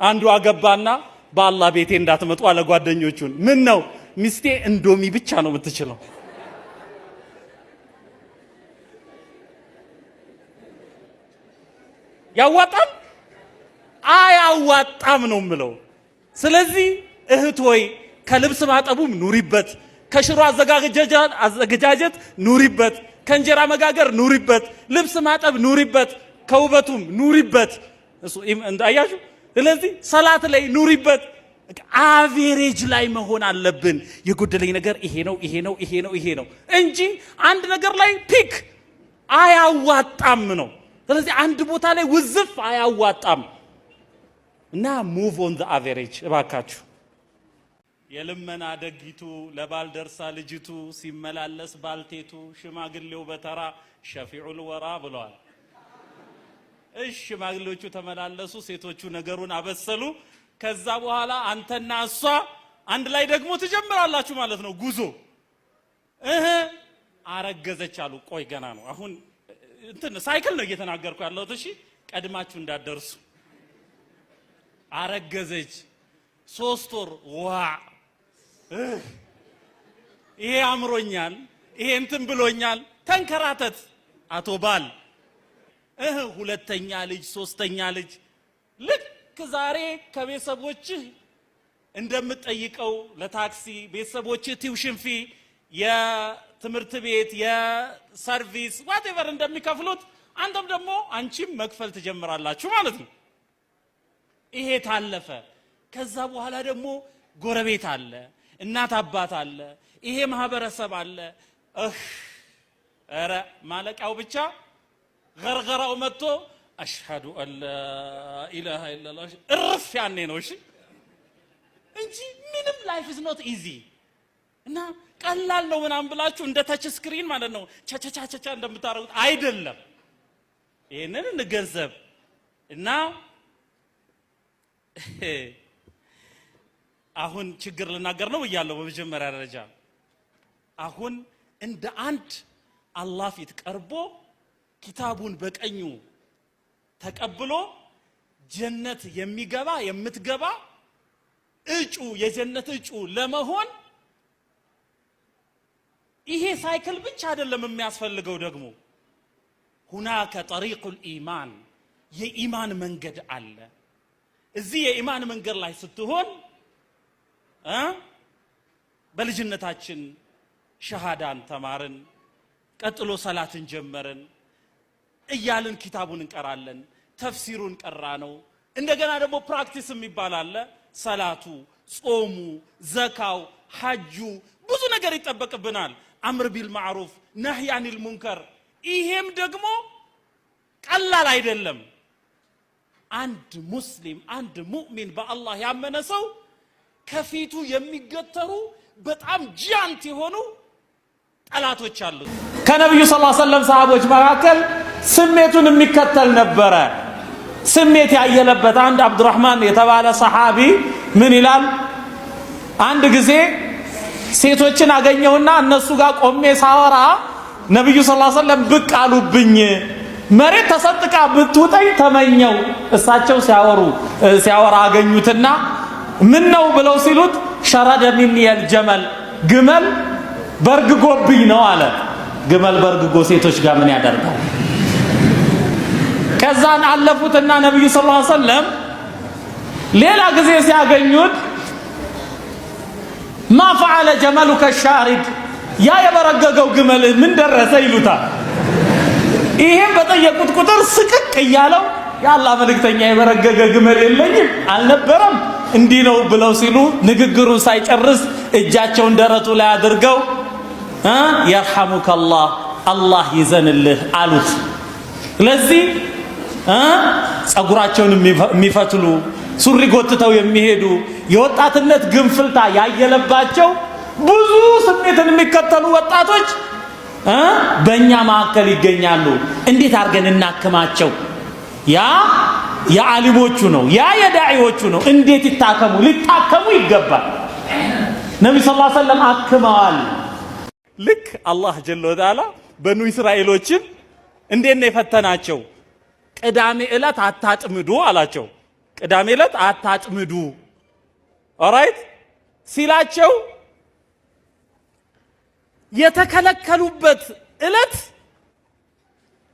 አንዱ አገባና በአላህ ቤቴ እንዳትመጡ አለ ጓደኞቹን። ምን ነው ሚስቴ እንዶሚ ብቻ ነው የምትችለው። ያዋጣም አያዋጣም ነው የምለው። ስለዚህ እህት ሆይ ከልብስ ማጠቡም ኑሪበት፣ ከሽሮ አዘገጃጀት ኑሪበት፣ ከእንጀራ መጋገር ኑሪበት፣ ልብስ ማጠብ ኑሪበት፣ ከውበቱም ኑሪበት። እሱ እንዳያችሁ። ስለዚህ ሰላት ላይ ኑሪበት። አቬሬጅ ላይ መሆን አለብን። የጎደለኝ ነገር ይሄ ነው እንጂ አንድ ነገር ላይ ፒክ አያዋጣም ነው። ስለዚህ አንድ ቦታ ላይ ውዝፍ አያዋጣም እና ሙቭ ኦን ዘ አቬሬጅ እባካችሁ። የልመና ደጊቱ ለባል ደርሳ ልጅቱ ሲመላለስ ባልቴቱ ሽማግሌው በተራ ሸፊዑል ወራ ብለዋል። እሺ ሽማግሌዎቹ ተመላለሱ፣ ሴቶቹ ነገሩን አበሰሉ። ከዛ በኋላ አንተና እሷ አንድ ላይ ደግሞ ትጀምራላችሁ ማለት ነው ጉዞ። አረገዘች አሉ። ቆይ ገና ነው አሁን ሳይክል ነው እየተናገርኩ ያለሁት። እሺ ቀድማችሁ እንዳደርሱ። አረገዘች 3 ወር ዋ ይሄ አምሮኛል፣ ይሄ እንትን ብሎኛል። ተንከራተት አቶ ባል። ሁለተኛ ልጅ፣ ሶስተኛ ልጅ ልክ ዛሬ ከቤተሰቦችህ እንደምትጠይቀው ለታክሲ ቤተሰቦችህ ቲውሽን ፊ የትምህርት ቤት የሰርቪስ ዋትኤቨር እንደሚከፍሉት አንተም ደግሞ አንቺም መክፈል ትጀምራላችሁ ማለት ነው። ይሄ ታለፈ። ከዛ በኋላ ደግሞ ጎረቤት አለ፣ እናት አባት አለ፣ ይሄ ማህበረሰብ አለ። ኧረ ማለቂያው ብቻ ገርገራው መጥቶ አሽሃዱ አላ ኢላሃ ኢላላህ እርፍ ያኔ ነው። እሺ እንጂ ምንም ላይፍ ኢዝ ኖት ኢዚ እና ቀላል ነው ምናምን ብላችሁ እንደ ታች ስክሪን ማለት ነው ቻቻቻቻ እንደምታረጉት አይደለም። ይሄንን እንገንዘብ እና አሁን ችግር ልናገር ነው ብያለሁ። በመጀመሪያ ደረጃ አሁን እንደ አንድ አላህ ፊት ቀርቦ ኪታቡን በቀኙ ተቀብሎ ጀነት የሚገባ የምትገባ እጩ የጀነት እጩ ለመሆን ይሄ ሳይክል ብቻ አይደለም የሚያስፈልገው። ደግሞ ሁናከ ጠሪቁል ኢማን የኢማን መንገድ አለ። እዚህ የኢማን መንገድ ላይ ስትሆን በልጅነታችን ሸሃዳን ተማርን፣ ቀጥሎ ሰላትን ጀመርን እያልን ኪታቡን እንቀራለን፣ ተፍሲሩን ቀራ ነው። እንደገና ደግሞ ፕራክቲስ የሚባል አለ። ሰላቱ፣ ጾሙ፣ ዘካው፣ ሐጁ ብዙ ነገር ይጠበቅብናል። አምር ቢል ማዕሩፍ ነህይ አኒል ሙንከር። ይሄም ደግሞ ቀላል አይደለም። አንድ ሙስሊም አንድ ሙእሚን በአላህ ያመነ ሰው ከፊቱ የሚገተሩ በጣም ጂያንት የሆኑ ጠላቶች አሉት። ከነብዩ ሰለላሁ ዐለይሂ ወሰለም ሰሃቦች መካከል ስሜቱን የሚከተል ነበረ። ስሜት ያየለበት አንድ አብዱራህማን የተባለ ሰሃቢ ምን ይላል? አንድ ጊዜ ሴቶችን አገኘውና እነሱ ጋር ቆሜ ሳወራ ነብዩ ሰለላሁ ዐለይሂ ወሰለም ብቅ አሉብኝ። መሬት ተሰጥቃ ብትውጠኝ ተመኘው። እሳቸው ሲያወራ አገኙትና ምን ነው ብለው ሲሉት ሸረደ ሚኒ የልጀመል ግመል በርግጎብኝ ነው አለ። ግመል በርግጎ ሴቶች ጋር ምን ያደርጋል? ከዛን አለፉትና ነብዩ ሰለላሁ ዐለይሂ ወሰለም ሌላ ጊዜ ሲያገኙት ማ ፈዓለ ጀመሉከ ሻሪድ ያ የበረገገው ግመል ምን ደረሰ ይሉታል። ይሄን በጠየቁት ቁጥር ስቅቅ እያለው የአላህ መልእክተኛ የበረገገ ግመል የለኝም አልነበረም እንዲህ ነው ብለው ሲሉ ንግግሩን ሳይጨርስ እጃቸውን ደረቱ ላይ አድርገው የርሐሙከላህ አላህ ይዘንልህ አሉት። ስለዚህ ጸጉራቸውን የሚፈትሉ ሱሪ ጎትተው የሚሄዱ የወጣትነት ግንፍልታ ያየለባቸው ብዙ ስሜትን የሚከተሉ ወጣቶች በእኛ መካከል ይገኛሉ። እንዴት አድርገን እናክማቸው? ያ የዓሊሞቹ ነው፣ ያ የዳዒዎቹ ነው። እንዴት ይታከሙ? ሊታከሙ ይገባል። ነብዩ ሰለላሁ ዐለይሂ ወሰለም አክመዋል። ልክ አላህ ጀለ ወተዓላ በኑ እስራኤሎችን እንዴት ነው የፈተናቸው? ቅዳሜ ዕለት አታጥምዱ አላቸው። ቅዳሜ ዕለት አታጥምዱ ኦራይት ሲላቸው የተከለከሉበት ዕለት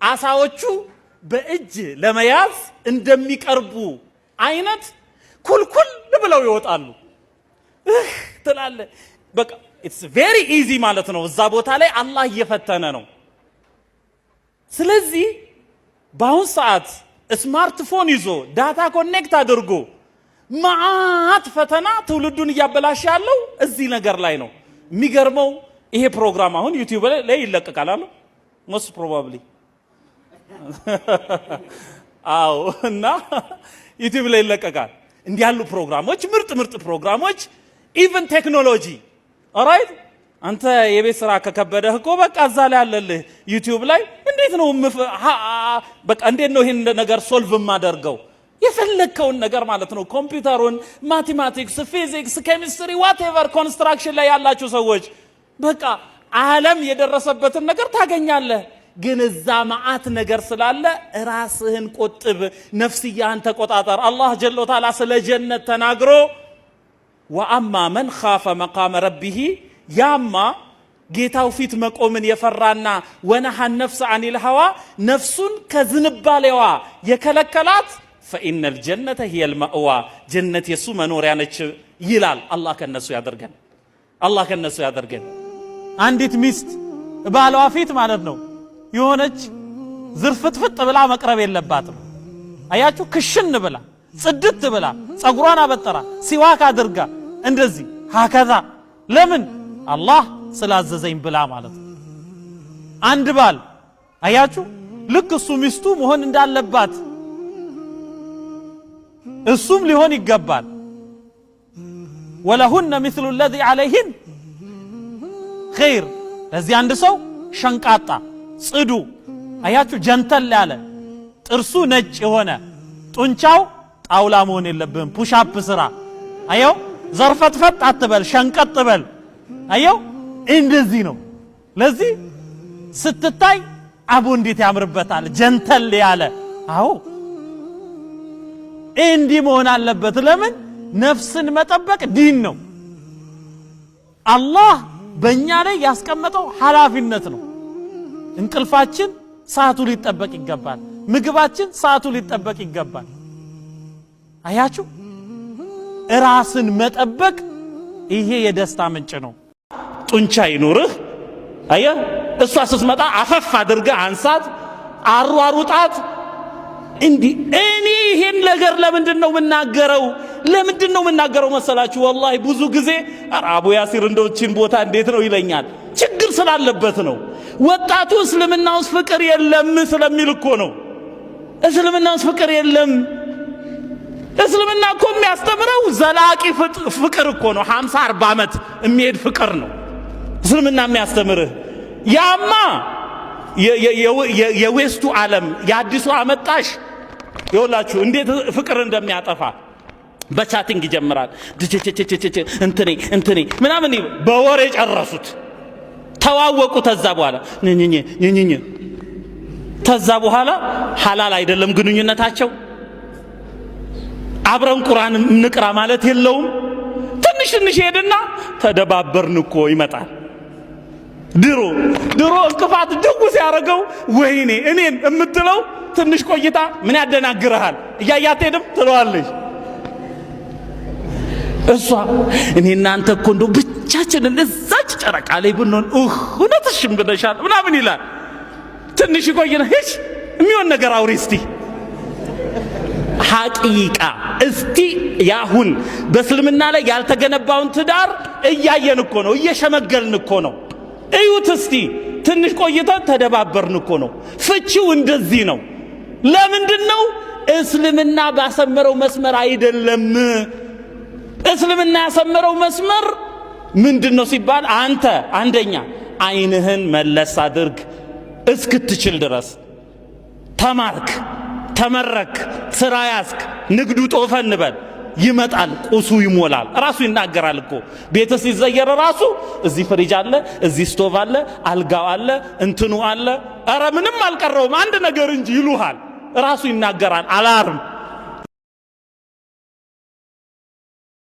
አሳዎቹ በእጅ ለመያዝ እንደሚቀርቡ አይነት ኩልኩል ብለው ይወጣሉ ትላለ በቃ it's very easy ማለት ነው እዛ ቦታ ላይ አላህ እየፈተነ ነው ስለዚህ በአሁን ሰዓት ስማርትፎን ይዞ ዳታ ኮኔክት አድርጎ ማአት ፈተና ትውልዱን እያበላሽ ያለው እዚህ ነገር ላይ ነው የሚገርመው ይሄ ፕሮግራም አሁን ዩቲዩብ ላይ ይለቀቃል አሉ most probably አው እና ዩቲዩብ ላይ ይለቀቃል እንዲህ ያሉ ፕሮግራሞች ምርጥ ፕሮግራሞች ኢቭን ቴክኖሎጂ ኦራይት አንተ የቤት ስራ ከከበደህ እኮ በቃ እዛ ላይ አለልህ ዩቲዩብ ላይ እንዴት ነው በቃ እንዴት ነው ይሄን ነገር ሶልቭ ማደርገው የፈለከውን ነገር ማለት ነው ኮምፒውተሩን ማቴማቲክስ ፊዚክስ ኬሚስትሪ ዋትኤቨር ኮንስትራክሽን ላይ ያላችሁ ሰዎች በቃ ዓለም የደረሰበትን ነገር ታገኛለህ ግን እዛ ማአት ነገር ስላለ ራስህን ቆጥብ ነፍስያህን ተቆጣጣር አላህ ጀለ ወተዓላ ስለ ጀነት ተናግሮ ወአማ መን ኻፈ መቃመ ረቢሂ ያማ ጌታው ፊት መቆምን የፈራና ወነሐ ነፍስ አኒል ሀዋ ነፍሱን ከዝንባሌዋ የከለከላት فإن الجنة هي المأوى جنة የሱ መኖሪያ ነች ይላል አላህ ከነሱ ያደርገን አላህ ከነሱ ያደርገን አንዲት ሚስት ባሏ ፊት ማለት ነው የሆነች ዝርፍትፍት ብላ መቅረብ የለባትም አያችሁ ክሽን ብላ ጽድት ብላ ጸጉሯን አበጠራ ሲዋክ አድርጋ እንደዚህ ሀከዛ ለምን አላህ ስላዘዘኝ ብላ ማለት ነው አንድ ባል አያችሁ ልክ እሱ ሚስቱ መሆን እንዳለባት እሱም ሊሆን ይገባል ወለሁነ مثل الذي عليهن خير ለዚህ አንድ ሰው ሸንቃጣ ጽዱ አያችሁ ጀንተል ያለ ጥርሱ ነጭ የሆነ ጡንቻው ጣውላ መሆን የለብህም ፑሽ አፕ ስራ አየው ዘርፈትፈት አትበል ሸንቀጥ በል አየው እንደዚህ ነው ለዚህ ስትታይ አቡ እንዴት ያምርበታል ጀንተል ያለ አዎ እንዲህ መሆን አለበት ለምን ነፍስን መጠበቅ ዲን ነው አላህ በእኛ ላይ ያስቀመጠው ኃላፊነት ነው እንቅልፋችን ሰዓቱ ሊጠበቅ ይገባል ምግባችን ሰዓቱ ሊጠበቅ ይገባል አያችሁ ራስን መጠበቅ ይሄ የደስታ ምንጭ ነው ጡንቻ ይኑርህ አያ እሷ ስትመጣ አፈፍ አድርጋ አንሳት አሯሩጣት እንዲ እኔ ይሄን ነገር ለምንድነው መናገረው መሰላችሁ ወላሂ ብዙ ጊዜ አቡ ያሲር እንደውችን ቦታ እንዴት ነው ይለኛል ችግር ስላለበት ነው ወጣቱ እስልምናው ፍቅር የለም ስለሚል እኮ ነው እስልምናው ፍቅር የለም እስልምና እኮ የሚያስተምረው ዘላቂ ፍቅር እኮ ነው 50 40 አመት የሚሄድ ፍቅር ነው እስልምና የሚያስተምርህ ያማ የዌስቱ ዓለም የአዲሱ አመጣሽ ይወላችሁ እንዴት ፍቅር እንደሚያጠፋ በቻቲንግ ይጀምራል እንትኔ ምናምን በወሬ ጨረሱት ተዋወቁ ተዛ በኋላ ሐላል አይደለም ግንኙነታቸው አብረን ቁርአን እንቅራ ማለት የለውም ትንሽ ሄድና ተደባበርን እኮ ይመጣል ድሮ እንቅፋት ድጉስ ያረጋው ወይኔ እኔን እምትለው ትንሽ ቆይታ ምን ያደናግርሃል እያያት ሄድም ትለዋለች እሷ እኔና አንተ እኮ እንደው ብቻችንን እዛች ጨረቃ ላይ ብንሆን እውነትሽም ብለሻል ምናምን ይላል ትንሽ ቆይና እሺ የሚሆን ነገር አውሪ እስቲ ሐቂቃ እስቲ ያሁን በእስልምና ላይ ያልተገነባውን ትዳር እያየን እኮ ነው እየሸመገልን እኮ ነው እዩት እስቲ ትንሽ ቆይተን ተደባበርን እኮ ነው ፍቺው እንደዚህ ነው ለምንድነው እስልምና ባሰመረው መስመር አይደለም እስልምና ያሰመረው መስመር ምንድነው ሲባል አንተ አንደኛ አይንህን መለስ አድርግ እስክትችል ድረስ ተማርክ ተመረክ ስራ ያስክ ንግዱ ጦፈ እንበል ይመጣል ቁሱ ይሞላል ራሱ ይናገራል እኮ ቤት ሲዘየር ራሱ እዚህ ፍሪጅ አለ እዚህ ስቶቭ አለ አልጋው አለ እንትኑ አለ አረ ምንም አልቀረውም አንድ ነገር እንጂ ይሉሃል ራሱ ይናገራል አላርም